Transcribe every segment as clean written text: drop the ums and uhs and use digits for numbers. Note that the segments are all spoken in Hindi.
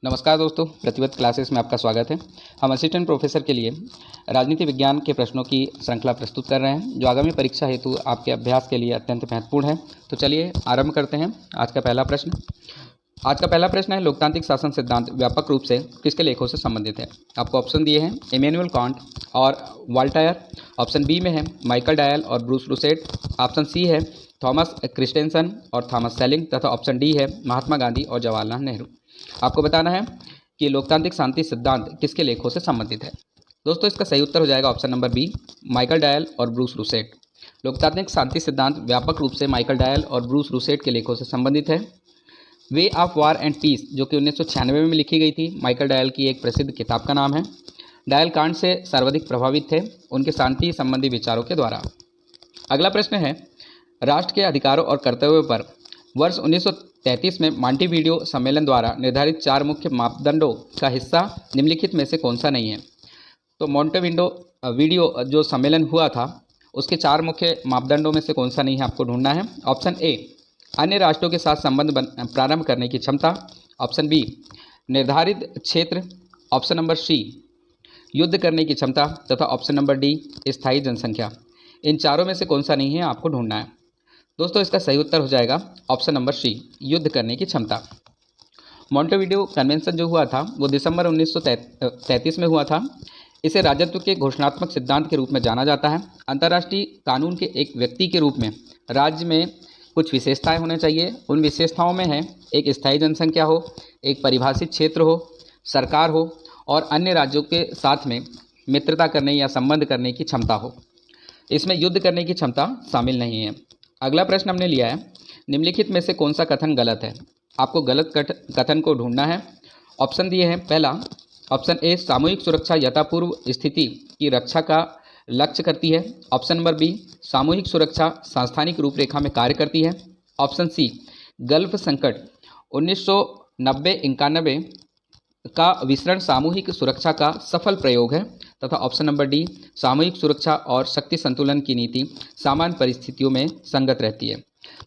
नमस्कार दोस्तों, प्रतिवत क्लासेस में आपका स्वागत है। हम असिस्टेंट प्रोफेसर के लिए राजनीति विज्ञान के प्रश्नों की श्रृंखला प्रस्तुत कर रहे हैं, जो आगामी परीक्षा हेतु आपके अभ्यास के लिए अत्यंत महत्वपूर्ण है। तो चलिए आरंभ करते हैं। आज का पहला प्रश्न है, लोकतांत्रिक शासन सिद्धांत व्यापक रूप से किसके लेखों से संबंधित है। आपको ऑप्शन दिए हैं इमैनुअल कांट और वॉल्टायर। ऑप्शन बी में है माइकल डायल और ब्रूस लुसेट। ऑप्शन सी है थॉमस क्रिस्टेंसन और थॉमस सेलिंग तथा ऑप्शन डी है महात्मा गांधी और जवाहरलाल नेहरू। आपको बताना है कि लोकतांत्रिक शांति सिद्धांत किसके लेखों से संबंधित है। दोस्तों, इसका सही उत्तर हो जाएगा option number B, Michael Doyle और ब्रूस लुसेट। लोकतांत्रिक शांति सिद्धांत व्यापक रूप से माइकल डायल और ब्रूस लुसेट के लेखों से संबंधित है। Way of war and peace, जो कि 1996 में लिखी गई थी, माइकल डायल की एक प्रसिद्ध किताब का नाम है। डायल कांट से सर्वाधिक प्रभावित थे उनके शांति संबंधी विचारों के द्वारा। अगला प्रश्न है, राष्ट्र के अधिकारों और कर्तव्यों पर वर्ष 1933 में मॉन्टेविडियो सम्मेलन द्वारा निर्धारित 4 मुख्य मापदंडों का हिस्सा निम्नलिखित में से कौन सा नहीं है। तो मॉन्टेविडियो जो सम्मेलन हुआ था उसके 4 मुख्य मापदंडों में से कौन सा नहीं है, आपको ढूंढना है। ऑप्शन ए, अन्य राष्ट्रों के साथ संबंध प्रारंभ करने की क्षमता। ऑप्शन बी, निर्धारित क्षेत्र। ऑप्शन नंबर सी, युद्ध करने की क्षमता तथा ऑप्शन नंबर डी, स्थायी जनसंख्या। इन चारों में से कौन सा नहीं है, आपको ढूंढना है। दोस्तों, इसका सही उत्तर हो जाएगा ऑप्शन नंबर सी, युद्ध करने की क्षमता। मॉन्टेविडियो कन्वेंशन जो हुआ था वो दिसंबर 1933 में हुआ था। इसे राजत्व के घोषणात्मक सिद्धांत के रूप में जाना जाता है। अंतर्राष्ट्रीय कानून के एक व्यक्ति के रूप में राज्य में कुछ विशेषताएं होने चाहिए। उन विशेषताओं में है एक स्थायी जनसंख्या हो, एक परिभाषित क्षेत्र हो, सरकार हो और अन्य राज्यों के साथ में मित्रता करने या संबंध करने की क्षमता हो। इसमें युद्ध करने की क्षमता शामिल नहीं है। अगला प्रश्न हमने लिया है, निम्नलिखित में से कौन सा कथन गलत है। आपको गलत कथन को ढूंढना है। ऑप्शन दिए हैं, पहला ऑप्शन ए, सामूहिक सुरक्षा यथापूर्व स्थिति की रक्षा का लक्ष्य करती है। ऑप्शन नंबर बी, सामूहिक सुरक्षा सांस्थानिक रूपरेखा में कार्य करती है। ऑप्शन सी, गल्फ संकट 1990-91 का विसरण सामूहिक सुरक्षा का सफल प्रयोग है। तथा ऑप्शन नंबर डी, सामूहिक सुरक्षा और शक्ति संतुलन की नीति सामान्य परिस्थितियों में संगत रहती है।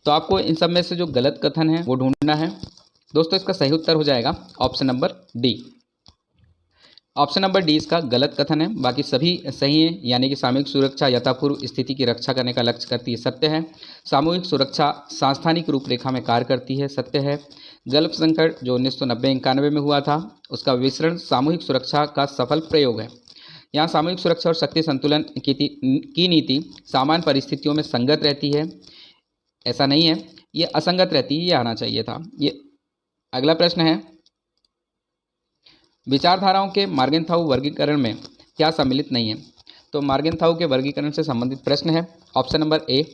तो आपको इन सब में से जो गलत कथन है वो ढूंढना है। दोस्तों, इसका सही उत्तर हो जाएगा option number D. Option number D इसका गलत कथन है, बाकी सभी सही हैं। यानी कि सामूहिक सुरक्षा यथापूर्व स्थिति की रक्षा करने का लक्ष्य करती है, सत्य है। सामूहिक सुरक्षा सांस्थानिक रूपरेखा में कार्य करती है, सत्य है। गल्फ संकट जो 1990-91 में हुआ था उसका विसरण सामूहिक सुरक्षा का सफल प्रयोग है। यहाँ सामूहिक सुरक्षा और शक्ति संतुलन की नीति सामान्य परिस्थितियों में संगत रहती है, ऐसा नहीं है, ये असंगत रहती है, ये आना चाहिए था ये। अगला प्रश्न है, विचारधाराओं के मार्गेनथाउ वर्गीकरण में क्या सम्मिलित नहीं है। तो मार्गेनथाउ के वर्गीकरण से संबंधित प्रश्न है। ऑप्शन नंबर ए,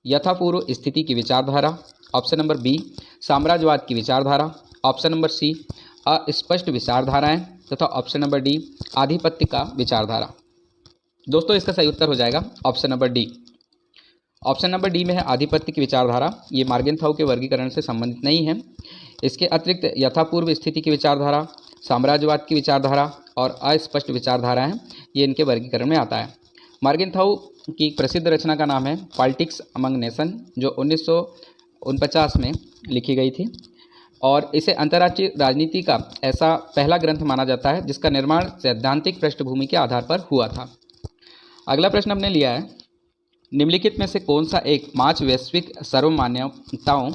यथापूर्व स्थिति की विचारधारा। ऑप्शन नंबर बी, साम्राज्यवाद की विचारधारा। ऑप्शन नंबर सी, अस्पष्ट विचारधाराएं तथा ऑप्शन नंबर डी, आधिपत्य का विचारधारा। दोस्तों, इसका सही उत्तर हो जाएगा option number D. Option number D में है आधिपत्य की विचारधारा। ये मार्गेनथाउ के वर्गीकरण से संबंधित नहीं है। इसके अतिरिक्त यथापूर्व स्थिति की विचारधारा, साम्राज्यवाद की विचारधारा और अस्पष्ट विचारधाराएं, ये इनके वर्गीकरण में आता है। मार्गेनथाउ की प्रसिद्ध रचना का नाम है पॉलिटिक्स अमंग नेशन, जो 1949 में लिखी गई थी और इसे अंतर्राष्ट्रीय राजनीति का ऐसा पहला ग्रंथ माना जाता है जिसका निर्माण सैद्धांतिक पृष्ठभूमि के आधार पर हुआ था। अगला प्रश्न हमने लिया है, निम्नलिखित में से कौन सा एक 5 वैश्विक सर्वमान्यताओं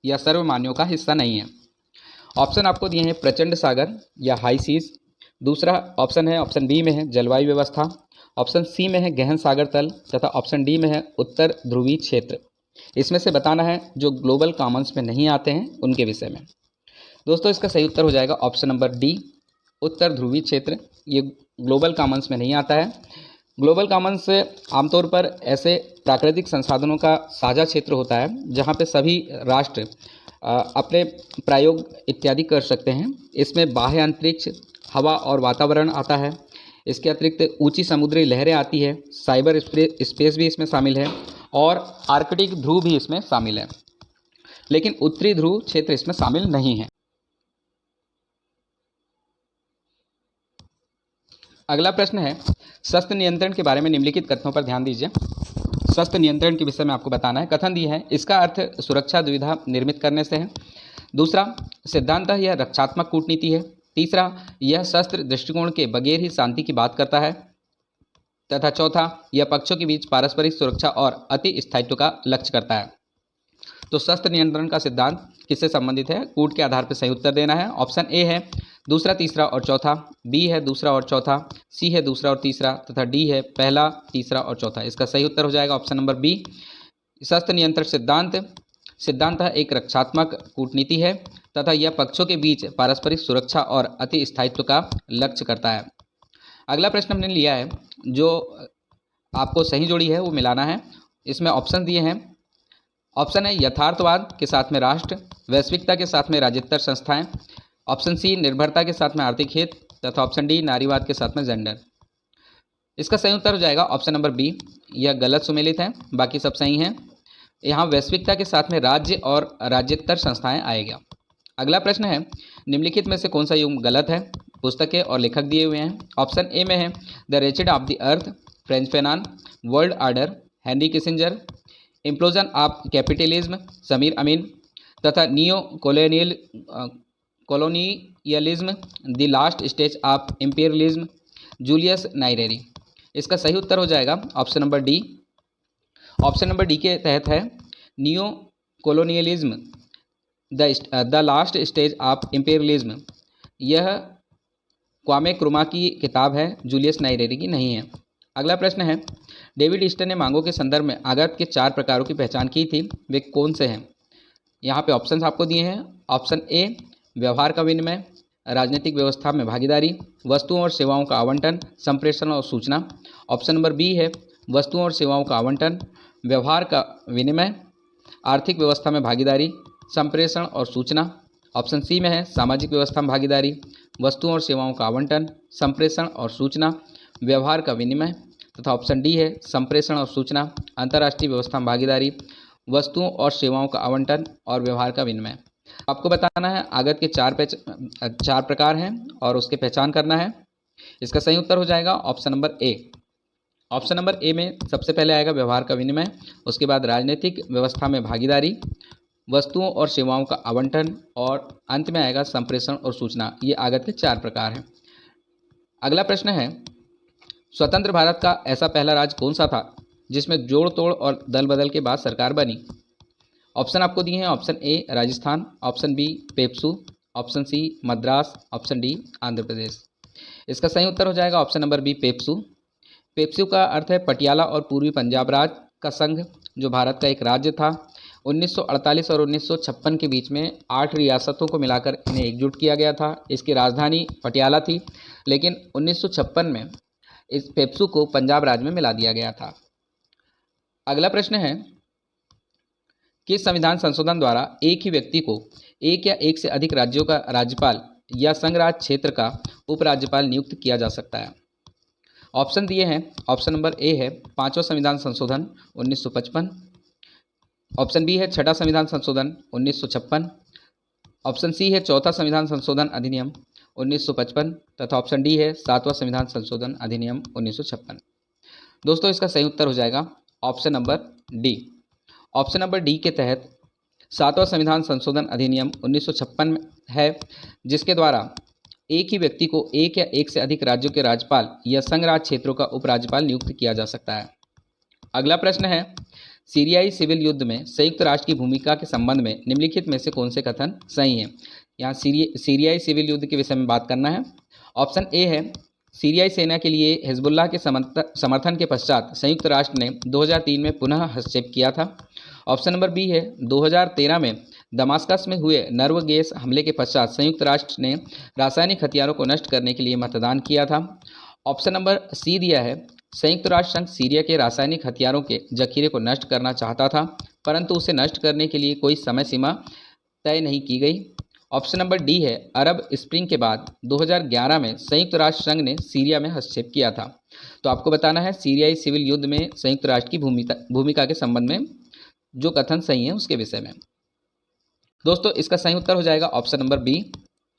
या सर्वमान्यों का हिस्सा नहीं है। ऑप्शन आपको दिए हैं प्रचंड सागर या हाई सीज। दूसरा ऑप्शन है, ऑप्शन बी में है जलवायु व्यवस्था। ऑप्शन सी में है गहन सागर तल तथा ऑप्शन डी में है उत्तर ध्रुवीय क्षेत्र। इसमें से बताना है जो ग्लोबल कॉमन्स में नहीं आते हैं उनके विषय में। दोस्तों, इसका सही उत्तर हो जाएगा ऑप्शन नंबर डी, उत्तर ध्रुवीय क्षेत्र। ये ग्लोबल कॉमन्स में नहीं आता है। ग्लोबल कॉमन्स आमतौर पर ऐसे प्राकृतिक संसाधनों का साझा क्षेत्र होता है जहाँ पे सभी राष्ट्र अपने प्रयोग इत्यादि कर सकते हैं। इसमें बाह्य अंतरिक्ष, हवा और वातावरण आता है। इसके अतिरिक्त ऊंची समुद्री लहरें आती है, साइबर स्पेस भी इसमें शामिल है और आर्कटिक ध्रुव भी इसमें शामिल है, लेकिन उत्तरी ध्रुव क्षेत्र इसमें शामिल नहीं है। अगला प्रश्न है, शस्त्र नियंत्रण के बारे में निम्नलिखित कथनों पर ध्यान दीजिए। शस्त्र नियंत्रण के विषय में आपको बताना है। कथन दिए हैं, इसका अर्थ सुरक्षा दुविधा निर्मित करने से है। दूसरा, सिद्धांतः यह रक्षात्मक कूटनीति है। तीसरा, यह शस्त्र दृष्टिकोण के बगैर ही शांति की बात करता है। तथा चौथा, यह पक्षों के बीच पारस्परिक सुरक्षा और अति स्थायित्व का लक्ष्य करता है। तो शस्त्र नियंत्रण का सिद्धांत किससे संबंधित है? कूट के आधार पर सही उत्तर देना है। ऑप्शन ए है दूसरा, तीसरा और चौथा, बी है दूसरा और चौथा, सी है दूसरा और तीसरा, तथा डी है पहला, तीसरा और चौथा। इसका सही उत्तर हो जाएगा ऑप्शन नंबर बी। शस्त्र नियंत्रण सिद्धांत एक रक्षात्मक कूटनीति है तथा यह पक्षों के बीच पारस्परिक सुरक्षा और अति स्थायित्व का लक्ष्य करता है। अगला प्रश्न हमने लिया है, जो आपको सही जोड़ी है वो मिलाना है। इसमें ऑप्शन दिए हैं। ऑप्शन है यथार्थवाद के साथ में राष्ट्र, वैश्विकता के साथ में राज्यतर संस्थाएं, ऑप्शन सी निर्भरता के साथ में आर्थिक हित, तथा ऑप्शन डी नारीवाद के साथ में जेंडर। इसका सही उत्तर हो जाएगा ऑप्शन नंबर बी। यह गलत सुमेलित है, बाकी सब सही हैं। यहाँ वैश्विकता के साथ में राज्य और राज्यतर संस्थाएं आएगा। अगला प्रश्न है, निम्नलिखित में से कौन सा युग्म गलत है? पुस्तकें और लेखक दिए हुए हैं। ऑप्शन ए में है the wretched of the earth, French Fanon, world order, Henry Kissinger, implosion of capitalism, Samir Amin, तथा neo colonialism, the last stage of imperialism, Julius Nyerere. इसका सही उत्तर हो जाएगा option number D. Option number D के तहत है neo colonialism, the last stage of imperialism. यह क्वामे क्रुमा की किताब है, जूलियस नाइरेरी की नहीं है। अगला प्रश्न है, डेविड ईस्टर ने मांगों के संदर्भ में आघात के 4 प्रकारों की पहचान की थी, वे कौन से हैं? यहाँ पे ऑप्शंस आपको दिए हैं। ऑप्शन ए व्यवहार का विनिमय, राजनीतिक व्यवस्था में भागीदारी, वस्तुओं और सेवाओं का आवंटन, संप्रेषण और सूचना। ऑप्शन नंबर बी है वस्तुओं और सेवाओं का आवंटन, व्यवहार का विनिमय, आर्थिक व्यवस्था में भागीदारी, संप्रेषण और सूचना। ऑप्शन सी में है सामाजिक व्यवस्था में भागीदारी, वस्तुओं और सेवाओं का आवंटन, संप्रेषण और सूचना, व्यवहार का विनिमय, तथा ऑप्शन डी है संप्रेषण और सूचना, अंतर्राष्ट्रीय व्यवस्था में भागीदारी, वस्तुओं और सेवाओं का आवंटन और व्यवहार का विनिमय। आपको बताना है आगत के 4 प्रकार हैं और उसके पहचान करना है। इसका सही उत्तर हो जाएगा ऑप्शन नंबर ए। ऑप्शन नंबर ए में सबसे पहले आएगा व्यवहार का विनिमय, उसके बाद राजनीतिक व्यवस्था में भागीदारी, वस्तुओं और सेवाओं का आवंटन और अंत में आएगा संप्रेषण और सूचना। ये आगत के 4 प्रकार हैं। अगला प्रश्न है, स्वतंत्र भारत का ऐसा पहला राज्य कौन सा था जिसमें जोड़ तोड़ और दल बदल के बाद सरकार बनी? ऑप्शन आपको दिए हैं। Option A Rajasthan, option B PEPSU, option C Madras, option D Andhra Pradesh. इसका सही उत्तर हो जाएगा option number B PEPSU. PEPSU का अर्थ है पटियाला और पूर्वी पंजाब राज्य का संघ, जो भारत का एक राज्य था। 1948 और 1956 के बीच में 8 रियासतों को मिलाकर इन्हें एकजुट किया गया था। इसकी राजधानी पटियाला थी, लेकिन 1956 में इस पेप्सू को पंजाब राज्य में मिला दिया गया था। अगला प्रश्न है, किस संविधान संशोधन द्वारा एक ही व्यक्ति को एक या एक से अधिक राज्यों का राज्यपाल या संघराज्य क्षेत्र का उपराज्यपाल नियुक्त किया जा सकता है? ऑप्शन दिए हैं। ऑप्शन नंबर ए है 5वां संविधान संशोधन 1955, ऑप्शन बी है 6ठा संविधान संशोधन 1956, ऑप्शन सी है 4था संविधान संशोधन अधिनियम 1955, तथा ऑप्शन डी है 7वां संविधान संशोधन अधिनियम 1956। दोस्तों, इसका सही उत्तर हो जाएगा option number D. Option number D के तहत 7वां संविधान संशोधन अधिनियम 1956 है, जिसके द्वारा एक ही व्यक्ति को एक या एक से अधिक राज्यों के राज्यपाल या संघराज्य क्षेत्रों का उपराज्यपाल नियुक्त किया जा सकता है। अगला प्रश्न है, सीरियाई सिविल युद्ध में संयुक्त राष्ट्र की भूमिका के संबंध में निम्नलिखित में से कौन से कथन सही हैं? यहाँ सीरियाई सिविल युद्ध के विषय में बात करना है। ऑप्शन ए है सीरियाई सेना के लिए हिजबुल्लाह के समर्थन के पश्चात संयुक्त राष्ट्र ने 2003 में पुनः हस्तक्षेप किया था। ऑप्शन नंबर बी है 2013 में दमास्कस में हुए नर्व गैस हमले के पश्चात संयुक्त राष्ट्र ने रासायनिक हथियारों को नष्ट करने के लिए मतदान किया था। ऑप्शन नंबर सी दिया है संयुक्त राष्ट्र संघ सीरिया के रासायनिक हथियारों के जखीरे को नष्ट करना चाहता था, परंतु उसे नष्ट करने के लिए कोई समय सीमा तय नहीं की गई। ऑप्शन नंबर डी है अरब स्प्रिंग के बाद 2011 में संयुक्त राष्ट्र संघ ने सीरिया में हस्तक्षेप किया था। तो आपको बताना है सीरियाई सिविल युद्ध में संयुक्त राष्ट्र की भूमिका के संबंध में जो कथन सही है उसके विषय में। दोस्तों, इसका सही उत्तर हो जाएगा option number B.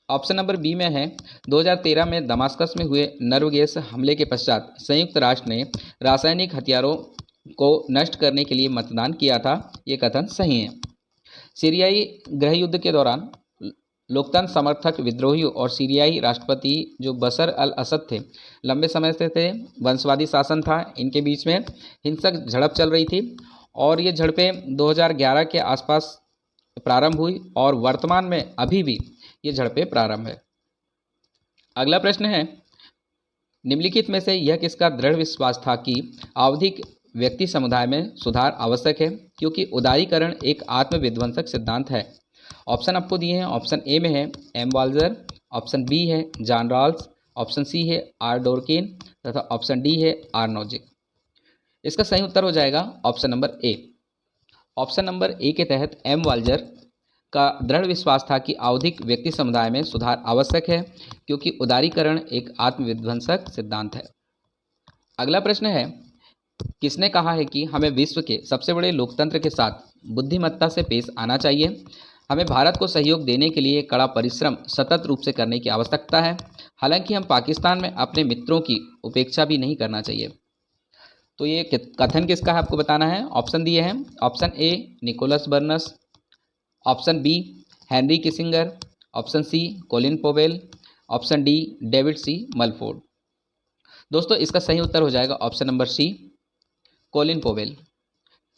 Option number B में है 2013 में दमास्कस में हुए नर्व गैस हमले के पश्चात संयुक्त राष्ट्र ने रासायनिक हथियारों को नष्ट करने के लिए मतदान किया था। ये कथन सही है। सीरियाई गृह युद्ध के दौरान लोकतंत्र समर्थक विद्रोहियों और सीरियाई राष्ट्रपति जो बशर अल असद थे, लंबे समय से थे, वंशवादी शासन था, इनके बीच में हिंसक झड़प चल रही थी और ये झड़पें 2011 के आसपास प्रारंभ हुई और वर्तमान में अभी भी ये झड़पें प्रारंभ है। अगला प्रश्न है, निम्नलिखित में से यह किसका दृढ़ विश्वास था कि आवधिक व्यक्ति समुदाय में सुधार आवश्यक है क्योंकि उदारीकरण एक आत्मविध्वंसक सिद्धांत है। ऑप्शन आपको दिए हैं। ऑप्शन ए में है एम वाल्जर, ऑप्शन बी है जॉन रॉल्स, ऑप्शन सी है आर डोरकेन तथा ऑप्शन डी है आर नोजिक। इसका सही उत्तर हो जाएगा ऑप्शन नंबर ए। ऑप्शन नंबर ए के तहत एम वाल्जर का दृढ़ विश्वास था कि आवधिक व्यक्ति समुदाय में सुधार आवश्यक है क्योंकि उदारीकरण एक आत्मविध्वंसक सिद्धांत है। अगला प्रश्न है, किसने कहा है कि हमें विश्व के सबसे बड़े लोकतंत्र के साथ बुद्धिमत्ता से पेश आना चाहिए? हमें भारत को सहयोग देने के लिए कड़ा परिश्रम सतत रूप से करने की आवश्यकता है, हालांकि हम पाकिस्तान में अपने मित्रों की उपेक्षा भी नहीं करना चाहिए। तो ये कथन किसका है आपको बताना है। ऑप्शन दिए हैं। Option A Nicholas Burns, option B Henry Kissinger, option C Colin Powell, option D David C Mulford. दोस्तों इसका सही उत्तर हो जाएगा option number C Colin Powell.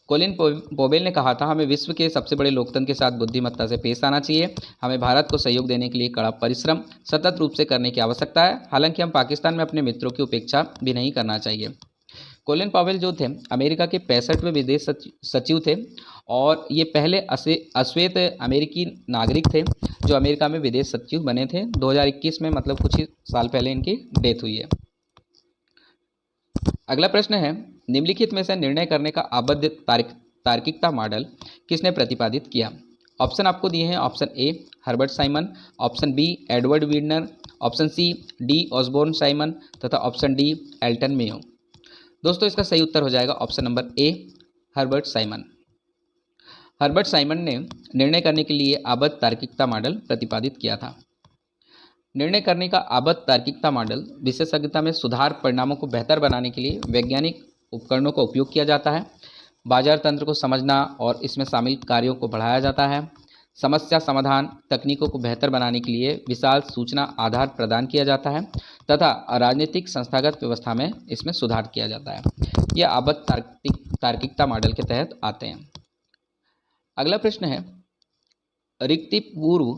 Colin Powell ने कहा था हमें विश्व के सबसे बड़े लोकतंत्र के साथ बुद्धिमत्ता से पेश आना चाहिए, हमें भारत को सहयोग देने के लिए कड़ा परिश्रम सतत रूप से करने की आवश्यकता है, हालांकि हम पाकिस्तान में अपने मित्रों की उपेक्षा भी नहीं करना चाहिए। कोलिन पावेल जो थे अमेरिका के 65वें विदेश सचिव थे और ये पहले अश्वेत अमेरिकी नागरिक थे जो अमेरिका में विदेश सचिव बने थे 2021 में, मतलब कुछ ही साल पहले इनकी डेथ हुई है। अगला प्रश्न है, निम्नलिखित में से निर्णय करने का आबद्ध तार्किकता मॉडल किसने प्रतिपादित किया? ऑप्शन आपको दिए हैं। Option A Herbert Simon, option B Edward Weidner, option C D Osborne Simon तथा ऑप्शन डी एल्टन मेयो। दोस्तों इसका सही उत्तर हो जाएगा option number A Herbert Simon. Herbert Simon ने निर्णय करने के लिए आबद्ध तार्किकता मॉडल प्रतिपादित किया था। निर्णय करने का आबद्ध तार्किकता मॉडल विशेषज्ञता में सुधार परिणामों को बेहतर बनाने के लिए वैज्ञानिक उपकरणों का उपयोग किया जाता है, बाजार तंत्र को समझना और इसमें शामिल कार्यों को बढ़ाया जाता है, समस्या समाधान तकनीकों को बेहतर बनाने के लिए विशाल सूचना आधार प्रदान किया जाता है तथा राजनीतिक संस्थागत व्यवस्था में इसमें सुधार किया जाता है। यह आबद्ध तार्किकता मॉडल के तहत आते हैं। अगला प्रश्न है, रिक्ति पूर्व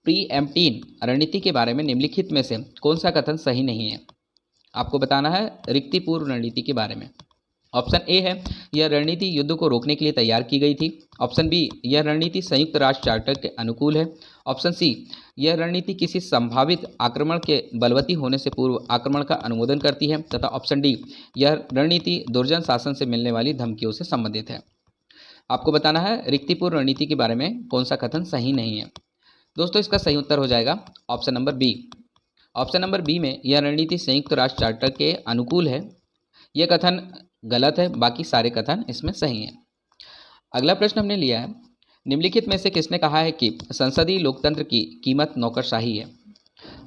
प्रीएम्प्टिव रणनीति के बारे में निम्नलिखित में से कौन सा कथन सही नहीं है? आपको बताना है रिक्ति पूर्व रणनीति के बारे में। ऑप्शन ए है यह रणनीति युद्ध को रोकने के लिए तैयार की गई थी। ऑप्शन बी यह रणनीति संयुक्त राष्ट्र चार्टर के अनुकूल है। ऑप्शन सी यह रणनीति किसी संभावित आक्रमण के बलवती होने से पूर्व आक्रमण का अनुमोदन करती है तथा ऑप्शन डी यह रणनीति दुर्जन शासन से मिलने वाली धमकियों से संबंधित है। आपको बताना है रिक्तिपूर्ण रणनीति के बारे में कौन सा कथन सही नहीं है। दोस्तों इसका सही उत्तर हो जाएगा option number B. Option number B में यह रणनीति संयुक्त राष्ट्र चार्टर के अनुकूल है, यह कथन गलत है, बाकी सारे कथन इसमें सही हैं। अगला प्रश्न हमने लिया है, निम्नलिखित में से किसने कहा है कि संसदीय लोकतंत्र की कीमत नौकरशाही है?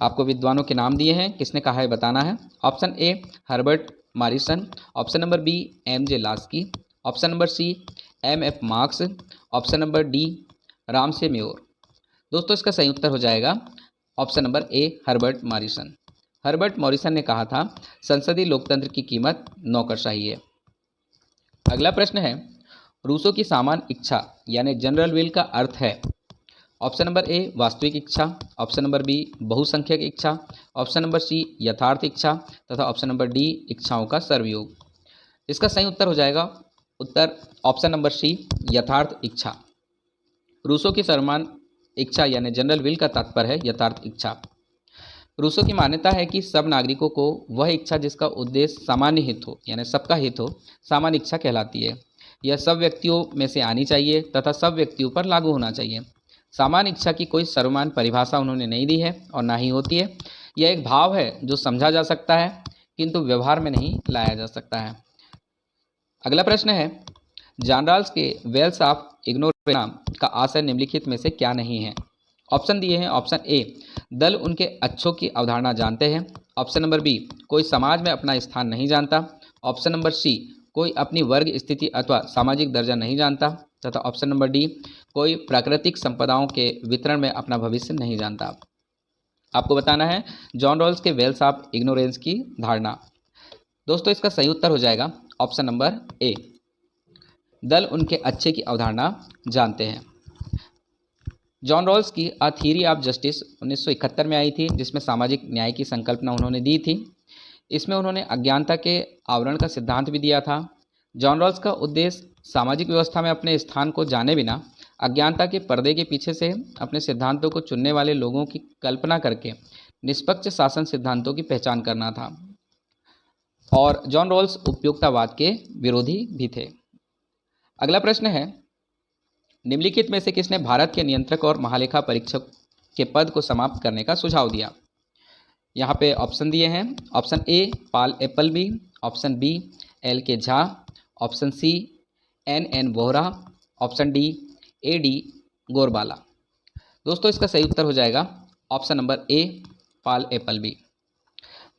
आपको विद्वानों के नाम दिए हैं, किसने कहा है बताना है। Option A Herbert Morrison, option number B M J. Laski, option number C M F. Marx, option number D Ramsay Muir. दोस्तों इसका सही उत्तर हो जाएगा option number A Herbert Morrison. Herbert Morrison ने कहा था संसदीय लोकतंत्र की कीमत नौकरशाही है। अगला प्रश्न है, रूसों की सामान्य इच्छा यानी जनरल विल का अर्थ है? ऑप्शन नंबर ए वास्तविक इच्छा, ऑप्शन नंबर बी बहुसंख्यक इच्छा, ऑप्शन नंबर सी यथार्थ इच्छा तथा ऑप्शन नंबर डी इच्छाओं का सर्वयोग। इसका सही उत्तर हो जाएगा उत्तर ऑप्शन नंबर सी यथार्थ इच्छा। रूसों की सामान्य इच्छा यानी जनरल विल का तात्पर्य है यथार्थ इच्छा। रूसों की मान्यता है कि सब नागरिकों को वह इच्छा जिसका उद्देश्य सामान्य हित हो यानी सबका हित हो सामान्य इच्छा कहलाती है। यह सब व्यक्तियों में से आनी चाहिए तथा सब व्यक्तियों पर लागू होना चाहिए। सामान्य इच्छा की कोई सर्वमान्य परिभाषा उन्होंने नहीं दी है और ना ही होती है। यह एक भाव है जो समझा जा सकता है किंतु व्यवहार में नहीं लाया जा सकता है। अगला प्रश्न है, जॉन रॉल्स के वेल्स ऑफ इग्नोरेंस का आशय निम्नलिखित में से क्या नहीं है? ऑप्शन दिए हैं। ऑप्शन ए दल उनके अच्छों की अवधारणा जानते हैं, ऑप्शन नंबर बी कोई समाज में अपना स्थान नहीं जानता, ऑप्शन नंबर सी कोई अपनी वर्ग स्थिति अथवा सामाजिक दर्जा नहीं जानता तथा ऑप्शन नंबर डी कोई प्राकृतिक संपदाओं के वितरण में अपना भविष्य नहीं जानता। आपको बताना है जॉन रॉल्स के वेल्स ऑफ इग्नोरेंस की धारणा। दोस्तों इसका सही उत्तर हो जाएगा ऑप्शन नंबर ए, दल उनके अच्छे की अवधारणा जानते हैं। जॉन रॉल्स की अ थ्योरी ऑफ जस्टिस 1971 में आई थी, जिसमें सामाजिक न्याय की संकल्पना उन्होंने दी थी। इसमें उन्होंने अज्ञानता के आवरण का सिद्धांत भी दिया था। जॉन रॉल्स का उद्देश्य सामाजिक व्यवस्था में अपने स्थान को जाने बिना अज्ञानता के पर्दे के पीछे से अपने सिद्धांतों को चुनने वाले लोगों की कल्पना करके निष्पक्ष शासन सिद्धांतों की पहचान करना था। और जॉन रॉल्स उपयोगितावाद के विरोधी भी थे। अगला प्रश्न है, निम्नलिखित में से किसने भारत के नियंत्रक और महालेखा परीक्षक के पद को समाप्त करने का सुझाव दिया? यहाँ पे ऑप्शन दिए हैं। Option A Paul Appleby, option B L K Jha, option C N Vohra, option D A D Gorwala. दोस्तों इसका सही उत्तर हो जाएगा option number A Paul Appleby.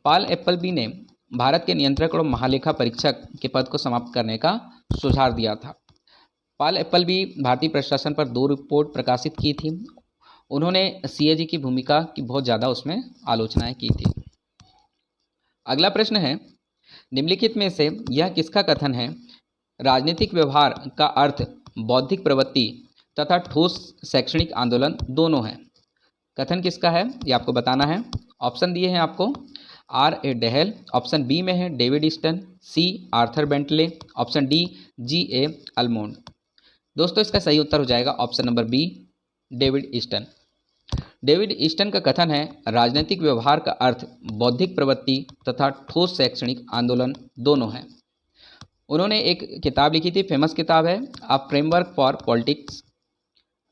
Paul Appleby ने भारत के नियंत्रक और महालेखा परीक्षक के पद को समाप्त करने का सुझाव दिया था। पॉल एप्पलबी भारतीय प्रशासन पर 2 रिपोर्ट प्रकाशित की थी। उन्होंने सीएजी की भूमिका की बहुत ज़्यादा उसमें आलोचनाएं की थी। अगला प्रश्न है, निम्नलिखित में से यह किसका कथन है राजनीतिक व्यवहार का अर्थ बौद्धिक प्रवृत्ति तथा ठोस शैक्षणिक आंदोलन दोनों है? कथन किसका है ये आपको बताना है। ऑप्शन दिए हैं आपको R.A. डेहल, ऑप्शन बी में है David Easton, C Arthur Bentley, option D G.A. Almond. दोस्तों इसका सही उत्तर हो जाएगा option number B David Easton. David Easton का कथन है राजनीतिक व्यवहार का अर्थ बौद्धिक प्रवृत्ति तथा ठोस शैक्षणिक आंदोलन दोनों है। उन्होंने एक किताब लिखी थी, फेमस किताब है a framework for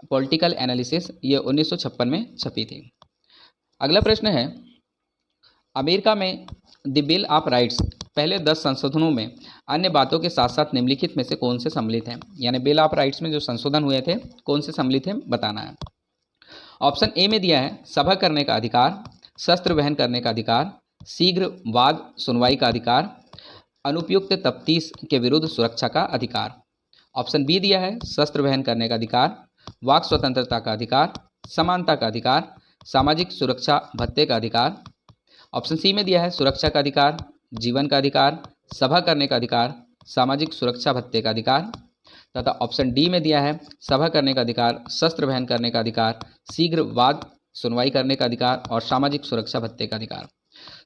political analysis, ये 1956 में छपी थी। अगला प्रश्न है, अमेरिका में द बिल ऑफ राइट्स पहले 10 संशोधनों में अन्य बातों के साथ साथ निम्नलिखित में से कौन से सम्मिलित हैं? यानी बिल ऑफ राइट्स में जो संशोधन हुए थे कौन से सम्मिलित हैं बताना है। ऑप्शन ए में दिया है सभा करने का अधिकार, शस्त्र वहन करने का अधिकार, शीघ्र वाद सुनवाई का अधिकार, अनुपयुक्त तफ्तीश के विरुद्ध सुरक्षा का अधिकार। ऑप्शन बी दिया है शस्त्र वहन करने का अधिकार, वाक स्वतंत्रता का अधिकार, समानता का अधिकार, सामाजिक सुरक्षा भत्ते का अधिकार। ऑप्शन सी में दिया है सुरक्षा का अधिकार, जीवन का अधिकार, सभा करने का अधिकार, सामाजिक सुरक्षा भत्ते का अधिकार। तथा ऑप्शन डी में दिया है सभा करने का अधिकार, शस्त्र वहन करने का अधिकार, शीघ्र वाद सुनवाई करने का अधिकार और सामाजिक सुरक्षा भत्ते का अधिकार।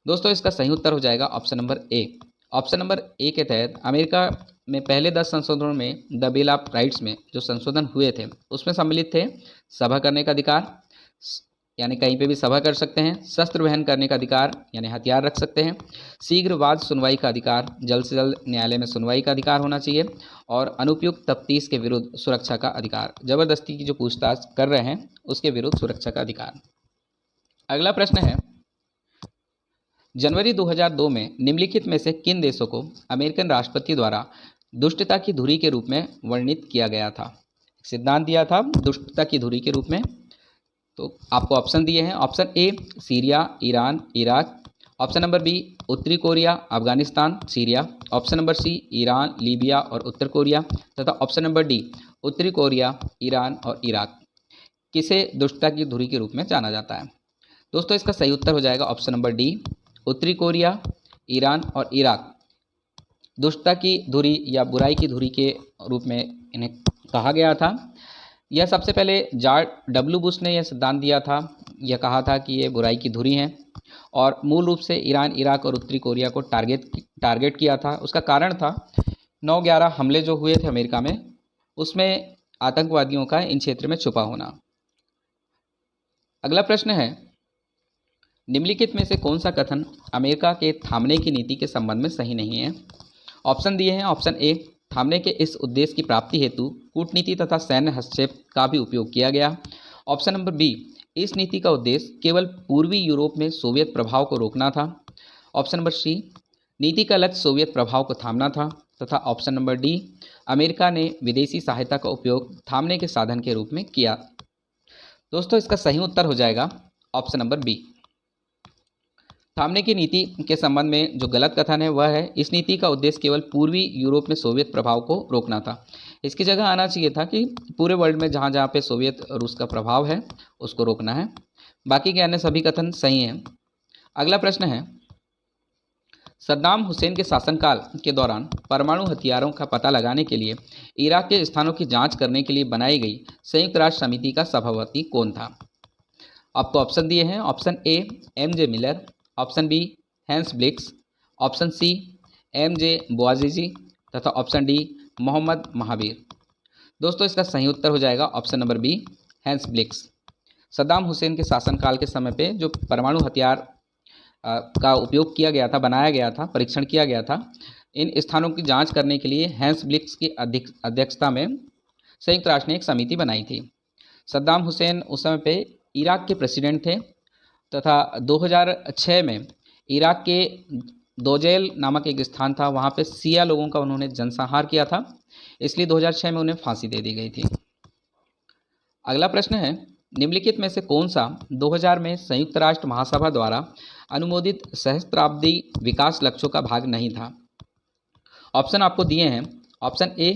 दोस्तों इसका सही उत्तर हो जाएगा ऑप्शन नंबर ए। ऑप्शन नंबर ए के तहत अमेरिका में पहले 10 संशोधनों में द बिल ऑफ राइट्स में जो संशोधन हुए थे उसमें सम्मिलित थे सभा करने का अधिकार, यानी कहीं पे भी सभा कर सकते हैं, शस्त्र वहन करने का अधिकार यानी हथियार रख सकते हैं, शीघ्र वाद सुनवाई का अधिकार, जल्द से जल्द न्यायालय में सुनवाई का अधिकार होना चाहिए, और अनुपयुक्त तफ्तीश के विरुद्ध सुरक्षा का अधिकार, जबरदस्ती की जो पूछताछ कर रहे हैं उसके विरुद्ध सुरक्षा का अधिकार। अगला प्रश्न है, जनवरी 2002 में निम्नलिखित में से किन देशों को अमेरिकन राष्ट्रपति द्वारा दुष्टता की धुरी के रूप में वर्णित किया गया था? सिद्धांत दिया था दुष्टता की धुरी के रूप में। तो आपको ऑप्शन दिए हैं। Option A Syria, Iran, Iraq, option number B उत्तरी Korea, Afghanistan, Syria, option number C Iran, Libya और उत्तर कोरिया, तथा ऑप्शन नंबर डी उत्तरी कोरिया, ईरान और इराक। किसे दुष्टता की धुरी के रूप में जाना जाता है? दोस्तों इसका सही उत्तर हो जाएगा ऑप्शन नंबर डी उत्तरी कोरिया, ईरान और इराक दुष्टता की धुरी या बुराई की धुरी के रूप में इन्हें कहा गया था। यह सबसे पहले जॉर्ज डब्ल्यू बुश ने यह सिद्धांत दिया था, यह कहा था कि ये बुराई की धुरी हैं, और मूल रूप से ईरान, इराक और उत्तरी कोरिया को टारगेट किया था। उसका कारण था 9/11 हमले जो हुए थे अमेरिका में, उसमें आतंकवादियों का इन क्षेत्र में छुपा होना। अगला प्रश्न है, निम्नलिखित में से कौन सा कथन अमेरिका के थामने की नीति के संबंध में सही नहीं है? ऑप्शन दिए हैं। ऑप्शन ए थामने के इस उद्देश्य की प्राप्ति हेतु कूटनीति तथा सैन्य हस्तक्षेप का भी उपयोग किया गया। ऑप्शन नंबर बी इस नीति का उद्देश्य केवल पूर्वी यूरोप में सोवियत प्रभाव को रोकना था। ऑप्शन नंबर सी नीति का लक्ष्य सोवियत प्रभाव को थामना था। तथा ऑप्शन नंबर डी अमेरिका ने विदेशी सहायता का उपयोग थामने के साधन के रूप में किया। दोस्तों इसका सही उत्तर हो जाएगा ऑप्शन नंबर बी। थामने की नीति के संबंध में जो गलत कथन है वह है, इस नीति का उद्देश्य केवल पूर्वी यूरोप में सोवियत प्रभाव को रोकना था। इसकी जगह आना चाहिए था कि पूरे वर्ल्ड में जहाँ जहाँ पे सोवियत रूस का प्रभाव है उसको रोकना है। बाकी के अन्य सभी कथन सही हैं। अगला प्रश्न है, सद्दाम हुसैन के शासनकाल के दौरान परमाणु हथियारों का पता लगाने के लिए इराक के स्थानों की जांच करने के लिए बनाई गई संयुक्त राष्ट्र समिति का सभापति कौन था? आपको ऑप्शन दिए हैं। Option A M J. Miller, option B Hans Blix, option C M J. Bouazizi तथा ऑप्शन डी मोहम्मद महावीर। दोस्तों इसका सही उत्तर हो जाएगा option number B Hans Blix. Saddam Hussein के शासनकाल के समय पे जो परमाणु हथियार का उपयोग किया गया था, बनाया गया था, परीक्षण किया गया था, इन स्थानों की जांच करने के लिए हैंस ब्लिक्स की अध्यक्षता में संयुक्त राष्ट्र ने एक समिति बनाई थी। सद्दाम हुसैन उस समय पे इराक के प्रेसिडेंट थे तथा 2006 में इराक के दोजेल नामक एक स्थान था, वहाँ पे सिया लोगों का उन्होंने जनसंहार किया था, इसलिए 2006 में उन्हें फांसी दे दी गई थी। अगला प्रश्न है, निम्नलिखित में से कौन सा 2000 में संयुक्त राष्ट्र महासभा द्वारा अनुमोदित सहस्त्राब्दी विकास लक्ष्यों का भाग नहीं था? ऑप्शन आपको दिए हैं। ऑप्शन ए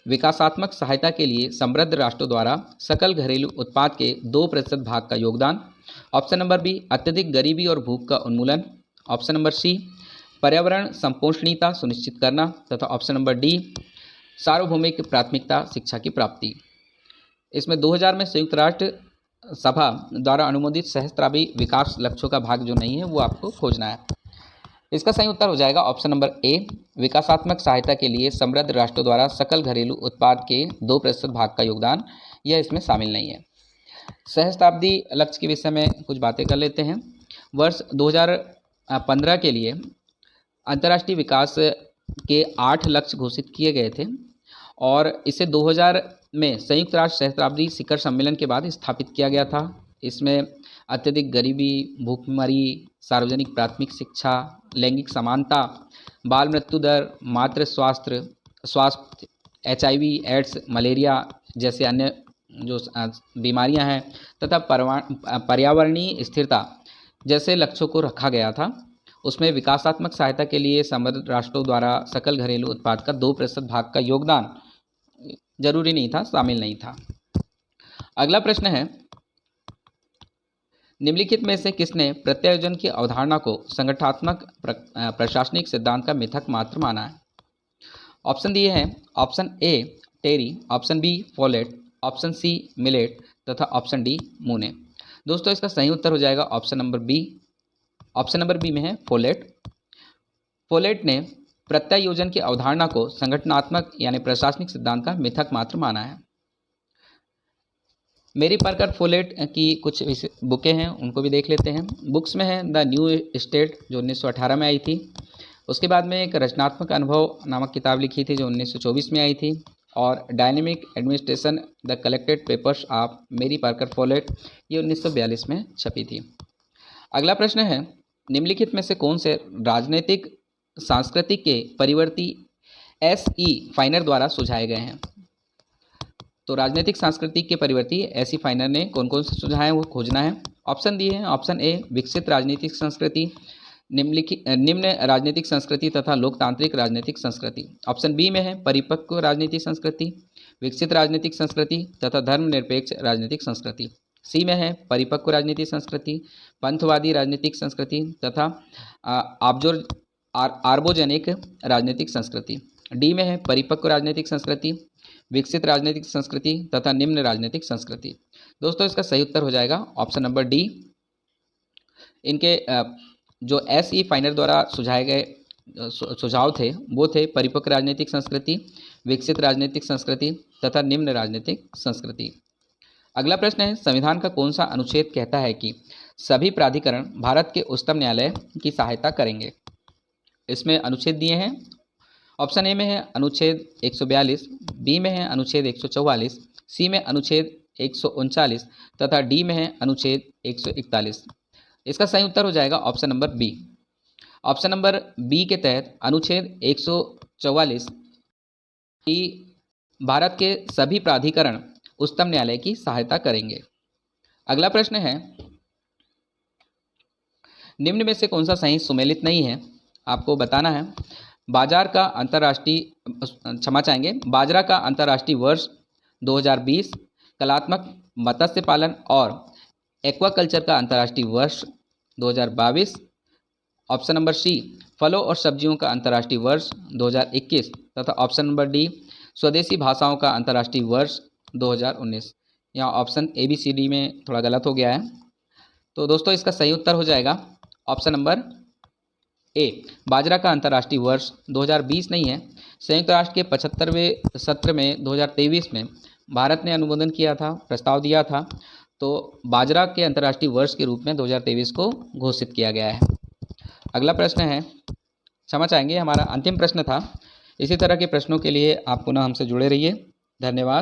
विकासात्मक सहायता के लिए समृद्ध राष्ट्रों द्वारा सकल घरेलू उत्पाद के 2% भाग का योगदान। ऑप्शन नंबर बी अत्यधिक गरीबी और भूख का उन्मूलन। ऑप्शन नंबर सी पर्यावरण संपोषणीयता सुनिश्चित करना तथा ऑप्शन नंबर डी सार्वभौमिक प्राथमिकता शिक्षा की प्राप्ति। इसमें 2000 में संयुक्त राष्ट्र सभा द्वारा अनुमोदित सहस्त्राब्दी विकास लक्ष्यों का भाग जो नहीं है वो आपको खोजना है। इसका सही उत्तर हो जाएगा ऑप्शन नंबर ए विकासात्मक सहायता के लिए समृद्ध राष्ट्रों द्वारा सकल घरेलू उत्पाद के 2% भाग का योगदान, यह इसमें शामिल नहीं है। सहस्त्राब्दी लक्ष्य के विषय में कुछ बातें कर लेते हैं। वर्ष 2015 के लिए अंतर्राष्ट्रीय विकास के 8 लक्ष्य घोषित किए गए थे और इसे 2000 में संयुक्त राष्ट्र सहस्त्राब्दी शिखर सम्मेलन के बाद स्थापित किया गया था। इसमें अत्यधिक गरीबी, भूखमरी, सार्वजनिक प्राथमिक शिक्षा, लैंगिक समानता, बाल मृत्यु दर, मातृ स्वास्थ्य, HIV, एड्स, मलेरिया जैसे अन्य जो बीमारियां हैं तथा पर्यावरणीय स्थिरता जैसे लक्ष्यों को रखा गया था। उसमें विकासात्मक सहायता के लिए समृद्ध राष्ट्रों द्वारा सकल घरेलू उत्पाद का 2% भाग का योगदान जरूरी नहीं था, शामिल नहीं था। अगला प्रश्न है, निम्नलिखित में से किसने प्रत्यायोजन की अवधारणा को संगठनात्मक प्रशासनिक सिद्धांत का मिथक मात्र माना है? ऑप्शन दिए हैं। Option A Terry, option B Follett, option C Millett तथा ऑप्शन डी मूने। दोस्तों इसका सही उत्तर हो जाएगा option number B. Option number B में है फोलेट। फोलेट ने प्रत्यायोजन की अवधारणा को संगठनात्मक यानी प्रशासनिक सिद्धांत का मिथक मात्र माना है। मेरी पार्कर फोलेट की कुछ बुकें हैं, उनको भी देख लेते हैं। बुक्स में है द न्यू स्टेट जो 1918 में आई थी। उसके बाद में एक रचनात्मक अनुभव नामक किताब लिखी थी जो 1924 में आई थी, और dynamic administration the collected papers of मेरी पार्कर फोलेट ये 1942 में छपी थी। अगला प्रश्न है, निम्नलिखित में से कौन से राजनीतिक संस्कृति के परिवर्ती S.E. फाइनर द्वारा सुझाए गए हैं? तो राजनीतिक सांस्कृतिक के परिवर्ती S.E. फाइनर ने कौन कौन से सुझाए हैं वो खोजना है। ऑप्शन दिए हैं। ऑप्शन ए विकसित राजनीतिक संस्कृति, निम्न राजनीतिक संस्कृति तथा लोकतांत्रिक राजनीतिक संस्कृति। ऑप्शन बी में है परिपक्व राजनीतिक संस्कृति, विकसित राजनीतिक संस्कृति तथा धर्मनिरपेक्ष राजनीतिक संस्कृति। सी में है परिपक्व राजनीतिक संस्कृति, पंथवादी राजनीतिक संस्कृति तथा आर्बोजेनिक राजनीतिक संस्कृति। डी में है परिपक्व राजनीतिक संस्कृति, विकसित राजनीतिक संस्कृति तथा निम्न राजनीतिक संस्कृति। दोस्तों इसका सही उत्तर हो जाएगा ऑप्शन नंबर डी। इनके जो S.E. फाइनर द्वारा सुझाए गए सुझाव थे वो थे परिपक्व राजनीतिक संस्कृति, विकसित राजनीतिक संस्कृति तथा निम्न राजनीतिक संस्कृति। अगला प्रश्न है, संविधान का कौन सा अनुच्छेद कहता है कि सभी प्राधिकरण भारत के उच्चतम न्यायालय की सहायता करेंगे? इसमें अनुच्छेद दिए हैं। ऑप्शन ए में है अनुच्छेद 142, बी में है अनुच्छेद 144, सी में अनुच्छेद 139 तथा डी में है अनुच्छेद 141। इसका सही उत्तर हो जाएगा option number B. Option number B के तहत अनुच्छेद 144 की भारत के सभी प्राधिकरण उच्चतम न्यायालय की सहायता करेंगे। अगला प्रश्न है, निम्न में से कौन सा सही सुमेलित नहीं है, आपको बताना है। बाजार का अंतर्राष्ट्रीय क्षमा चाहेंगे बाजरा का अंतर्राष्ट्रीय वर्ष 2020, कलात्मक मत्स्य पालन और एक्वाकल्चर का अंतर्राष्ट्रीय वर्ष 2022, ऑप्शन नंबर सी फलों और सब्जियों का अंतर्राष्ट्रीय वर्ष 2021 तथा ऑप्शन नंबर डी स्वदेशी भाषाओं का अंतर्राष्ट्रीय वर्ष 2019। यहाँ option A B C D में थोड़ा गलत हो गया है, तो दोस्तों इसका सही उत्तर हो जाएगा ऑप्शन नंबर ए। बाजरा का अंतर्राष्ट्रीय वर्ष 2020 नहीं है। संयुक्त राष्ट्र के 75वें सत्र में 2023 में भारत ने अनुमोदन किया था, प्रस्ताव दिया था, तो बाजरा के अंतर्राष्ट्रीय वर्ष के रूप में 2023 को घोषित किया गया है। अगला प्रश्न है, क्षमा चाहेंगे हमारा अंतिम प्रश्न था। इसी तरह के प्रश्नों के लिए आप पुनः हमसे जुड़े रहिए। धन्यवाद।